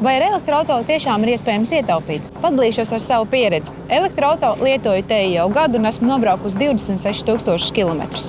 Vai ar elektroauto tiešām ir iespējams ietaupīt? Padalīšos ar savu pieredzi. Elektroauto lietoju te jau gadu un esmu nobraukusi 26,000 kilometrus.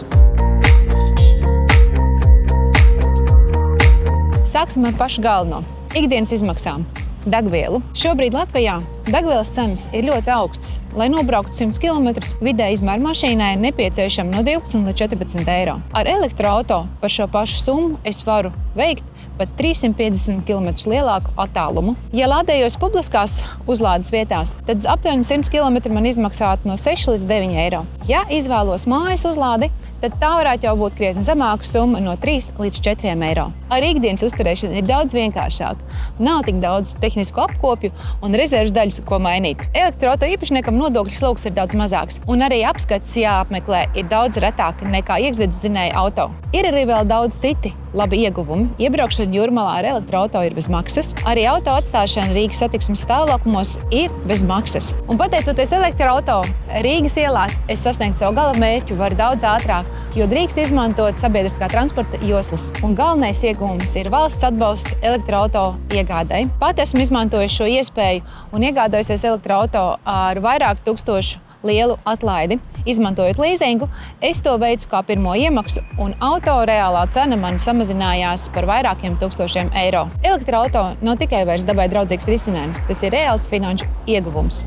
Sāksim ar pašu galveno – ikdienas izmaksām. Degvielu. Šobrīd Latvijā degvielas cenas ir ļoti augstas. Lai nobrauktu 100 km, vidēja izmēra mašīnai ir nepieciešama no 12 līdz 14 eiro. Ar elektroauto par šo pašu summu es varu veikt pat 350 km lielāku attālumu. Ja lādējos publiskās uzlādes vietās, tad aptuveni 100 km man izmaksātu no 6 līdz 9 eiro. Ja izvēlos mājas uzlādi, tad tā varētu jau būt krietni zemāka summa no 3 līdz 4 eiro. Ar ikdienas uzturēšanu ir daudz vienkāršāk. Nav tik daudz tehnisku apkopju un rezerves daļas, ko mainīt. Elektroauto īpašniekam nodokļu sloks ir daudz mazāks, un arī apskats jāapmeklē ir daudz retāk nekā iekšzemes auto. Ir arī vēl daudz citi labi ieguvumi. Iebraukšana Jūrmalā ar elektroauto ir bez maksas. Arī auto atstāšana Rīgas satiksmes stāvlaukumos ir bez maksas. Un pateicoties elektroauto, Rīgas ielās es sasniegtu savu gala mērķu varu daudz ātrāk, jo drīkst izmantot sabiedriskā transporta joslas. Un galvenais ieguvums ir valsts atbalsts elektroauto iegādei. Pat esmu izmantojis šo iespēju un iegādājusies elektroauto ar vairāku tūkstošu lielu atlaidi. Izmantojot līzingu, es to veicu kā pirmo iemaksu, un auto reālā cena man samazinājās par vairākiem tūkstošiem eiro. Elektroauto nav tikai vairs dabai draudzīgs risinājums, tas ir reāls finanšu ieguvums.